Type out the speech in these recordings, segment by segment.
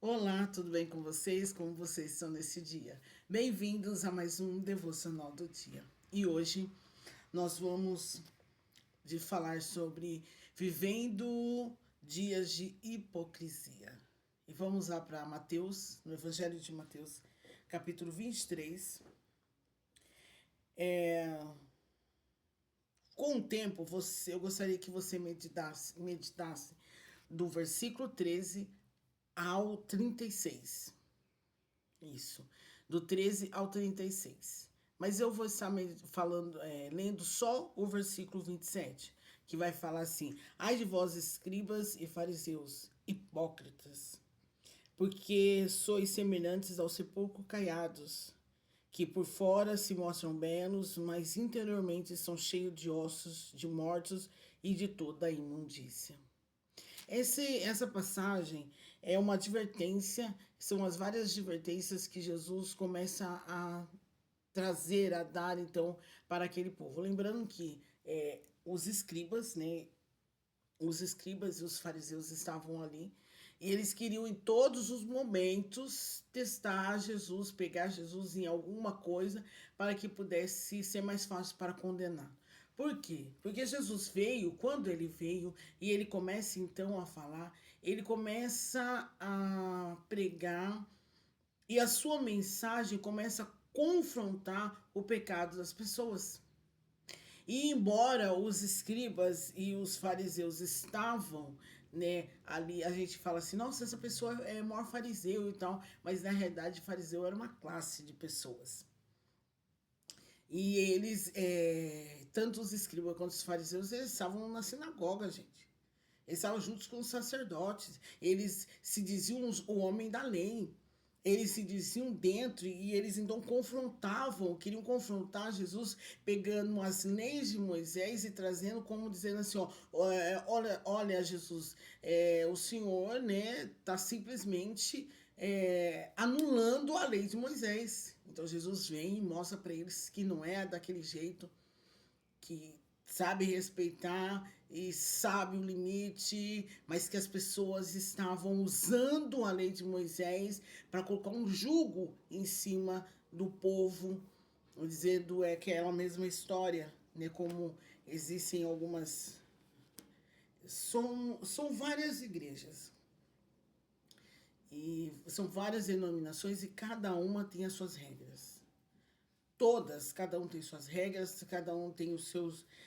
Olá, tudo bem com vocês? Como vocês estão nesse dia? Bem-vindos a mais um devocional do dia. E hoje nós vamos falar sobre vivendo dias de hipocrisia. E vamos lá para Mateus, no Evangelho de Mateus, capítulo 23. Com o tempo, eu gostaria que você meditasse do versículo 13 ao 36. Isso, do 13 ao 36. Mas eu vou estar falando, lendo só o versículo 27, que vai falar assim: Ai de vós, escribas e fariseus, hipócritas, porque sois semelhantes aos sepulcros caiados, que por fora se mostram belos, mas interiormente são cheios de ossos, de mortos e de toda a imundícia. Essa passagem é uma advertência, são as várias advertências que Jesus começa a trazer, a dar então para aquele povo. Lembrando que os escribas, né, os escribas e os fariseus estavam ali e eles queriam em todos os momentos testar Jesus, pegar Jesus em alguma coisa para que pudesse ser mais fácil para condenar. Por quê? Porque Jesus veio, quando ele veio e ele começa então a falar, ele começa a pregar e a sua mensagem começa a confrontar o pecado das pessoas. E embora os escribas e os fariseus estavam, né, ali, a gente fala assim, nossa, essa pessoa é maior fariseu e tal, mas na realidade fariseu era uma classe de pessoas. E eles, tanto os escribas quanto os fariseus, eles estavam na sinagoga, gente. Eles estavam juntos com os sacerdotes. Eles se diziam o homem da lei. Eles se diziam dentro e eles então confrontavam, queriam confrontar Jesus, pegando as leis de Moisés e trazendo como dizendo assim, ó, olha Jesus, o Senhor, né, tá simplesmente anulando a lei de Moisés. Então Jesus vem e mostra para eles que não é daquele jeito, que sabe respeitar e sabe o limite, mas que as pessoas estavam usando a lei de Moisés para colocar um jugo em cima do povo, dizendo que é a mesma história, né? Como existem algumas, são várias igrejas e são várias denominações e cada uma tem as suas regras. Todas, cada um tem suas regras, cada um tem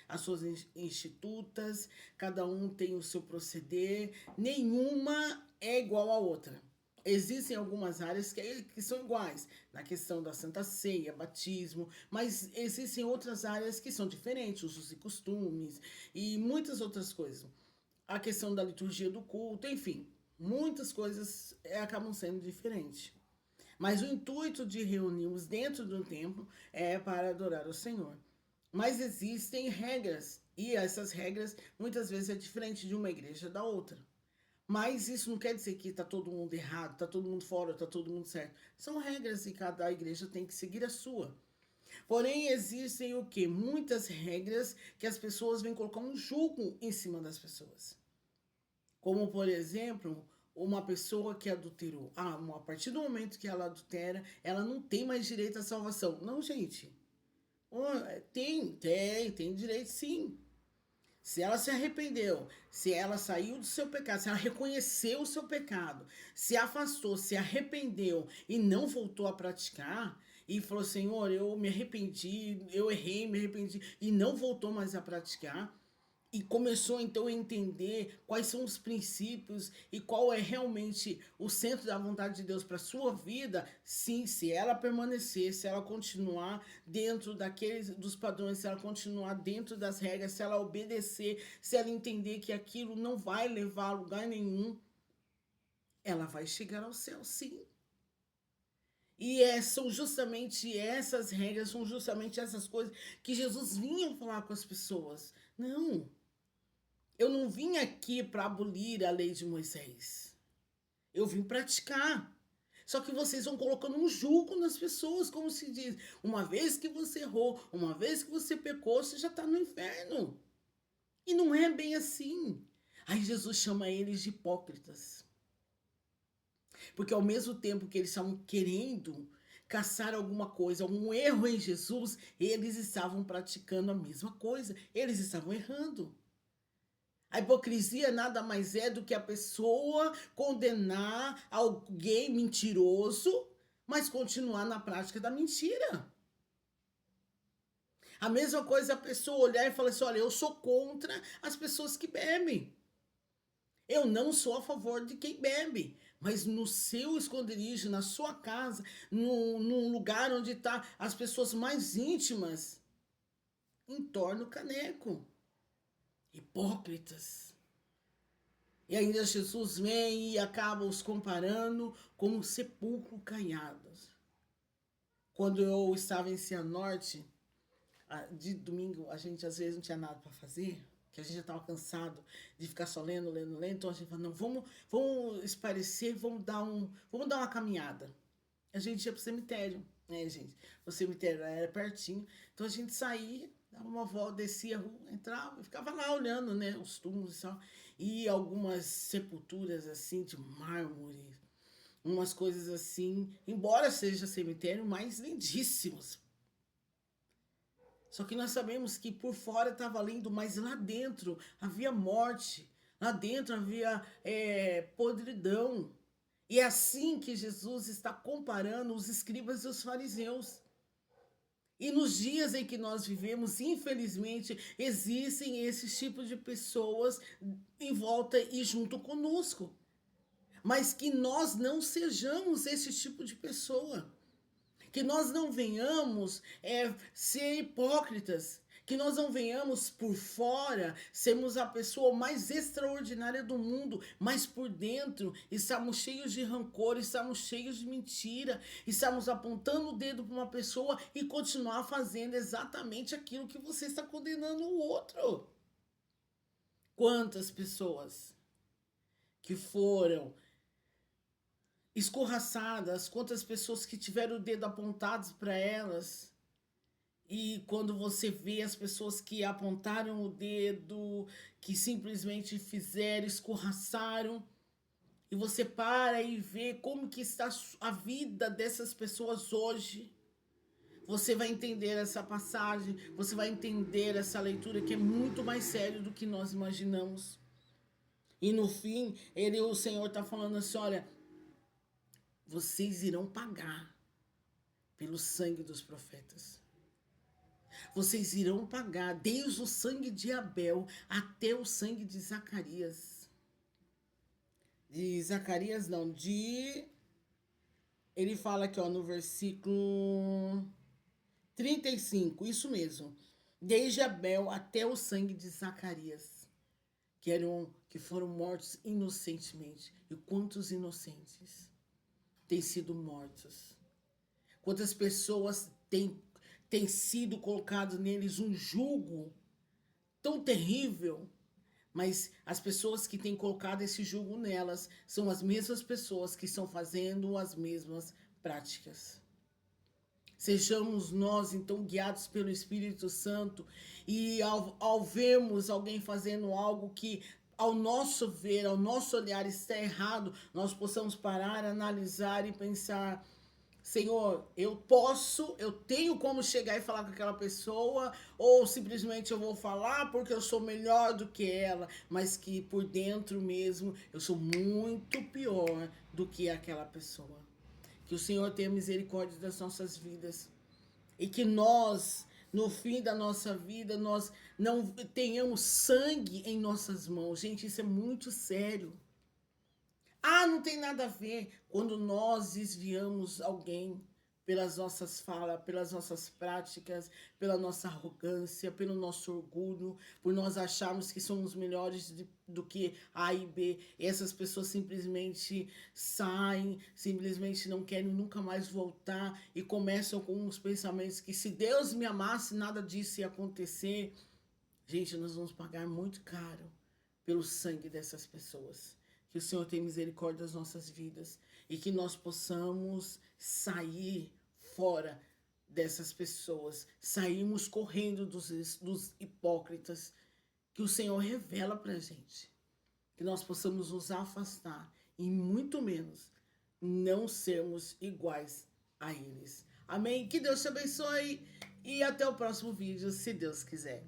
as suas institutas, cada um tem o seu proceder, nenhuma é igual à outra. Existem algumas áreas que são iguais, na questão da Santa Ceia, batismo, mas existem outras áreas que são diferentes, usos e costumes e muitas outras coisas. A questão da liturgia do culto, enfim, muitas coisas acabam sendo diferentes. Mas o intuito de reunirmos dentro do templo é para adorar o Senhor. Mas existem regras, e essas regras muitas vezes é diferente de uma igreja da outra. Mas isso não quer dizer que está todo mundo errado, está todo mundo fora, está todo mundo certo. São regras e cada igreja tem que seguir a sua. Porém, existem o que? Muitas regras que as pessoas vêm colocar um julgo em cima das pessoas. Como, por exemplo, uma pessoa que adulterou. A partir do momento que ela adultera, ela não tem mais direito à salvação. Não, gente. Tem direito sim. Se ela se arrependeu, se ela saiu do seu pecado, se ela reconheceu o seu pecado, se afastou, se arrependeu e não voltou a praticar, e falou: Senhor, eu me arrependi, eu errei, me arrependi, e não voltou mais a praticar, e começou então a entender quais são os princípios e qual é realmente o centro da vontade de Deus para sua vida, sim, se ela permanecer, se ela continuar dentro dos padrões, se ela continuar dentro das regras, se ela obedecer, se ela entender que aquilo não vai levar a lugar nenhum, ela vai chegar ao céu, sim. E são justamente essas regras, são justamente essas coisas que Jesus vinha falar com as pessoas. Não, eu não vim aqui para abolir a lei de Moisés. Eu vim praticar. Só que vocês vão colocando um julgo nas pessoas, como se diz. Uma vez que você errou, uma vez que você pecou, você já está no inferno. E não é bem assim. Aí Jesus chama eles de hipócritas. Porque ao mesmo tempo que eles estavam querendo caçar alguma coisa, algum erro em Jesus, eles estavam praticando a mesma coisa, eles estavam errando. A hipocrisia nada mais é do que a pessoa condenar alguém mentiroso, mas continuar na prática da mentira. A mesma coisa a pessoa olhar e falar assim, olha, eu sou contra as pessoas que bebem. Eu não sou a favor de quem bebe, mas no seu esconderijo, na sua casa, num lugar onde estão as pessoas mais íntimas, entorna o caneco. Hipócritas. E ainda Jesus vem e acaba os comparando como sepulcro caiados. Quando eu estava em Cianorte, de domingo, a gente às vezes não tinha nada para fazer, que a gente já estava cansado de ficar só lendo. Então a gente falou, não, vamos esparecer, vamos dar uma caminhada. A gente ia pro cemitério, né, gente? O cemitério era pertinho, então a gente saía, dava uma volta, descia a rua, entrava e ficava lá olhando, né, os túmulos e tal. E algumas sepulturas assim de mármore, umas coisas assim, embora seja cemitério, mas lindíssimos. Só que nós sabemos que por fora estava lindo, mas lá dentro havia morte, lá dentro havia podridão. E é assim que Jesus está comparando os escribas e os fariseus. E nos dias em que nós vivemos, infelizmente, existem esses tipos de pessoas em volta e junto conosco. Mas que nós não sejamos esse tipo de pessoa. Que nós não venhamos ser hipócritas, que nós não venhamos por fora sermos a pessoa mais extraordinária do mundo, mas por dentro estamos cheios de rancor, estamos cheios de mentira, estamos apontando o dedo para uma pessoa e continuar fazendo exatamente aquilo que você está condenando o outro. Quantas pessoas que foram escorraçadas, quantas pessoas que tiveram o dedo apontados para elas. E quando você vê as pessoas que apontaram o dedo, que simplesmente fizeram, escorraçaram, e você para e vê como que está a vida dessas pessoas hoje, você vai entender essa passagem, você vai entender essa leitura que é muito mais sério do que nós imaginamos. E no fim, o Senhor está falando assim, olha, vocês irão pagar pelo sangue dos profetas. Vocês irão pagar desde o sangue de Abel até o sangue de Zacarias. De Zacarias não, ele fala aqui ó, no versículo 35, isso mesmo. Desde Abel até o sangue de Zacarias, que foram mortos inocentemente. E quantos inocentes têm sido mortos? Quantas pessoas têm sido colocado neles um jugo tão terrível, mas as pessoas que têm colocado esse jugo nelas são as mesmas pessoas que estão fazendo as mesmas práticas. Sejamos nós, então, guiados pelo Espírito Santo e ao vermos alguém fazendo algo que, ao nosso ver, ao nosso olhar, está errado, nós possamos parar, analisar e pensar, Senhor, eu tenho como chegar e falar com aquela pessoa, ou simplesmente eu vou falar porque eu sou melhor do que ela, mas que por dentro mesmo eu sou muito pior do que aquela pessoa. Que o Senhor tenha misericórdia das nossas vidas e que nós, no fim da nossa vida, nós não tenhamos sangue em nossas mãos. Gente, isso é muito sério. Não tem nada a ver quando nós desviamos alguém pelas nossas falas, pelas nossas práticas, pela nossa arrogância, pelo nosso orgulho, por nós acharmos que somos melhores do que A e B. E essas pessoas simplesmente saem, simplesmente não querem nunca mais voltar e começam com uns pensamentos que se Deus me amasse, nada disso ia acontecer. Gente, nós vamos pagar muito caro pelo sangue dessas pessoas. Que o Senhor tenha misericórdia das nossas vidas e que nós possamos sair fora dessas pessoas, sairmos correndo dos hipócritas, que o Senhor revela para a gente, que nós possamos nos afastar e muito menos não sermos iguais a eles. Amém? Que Deus te abençoe e até o próximo vídeo, se Deus quiser.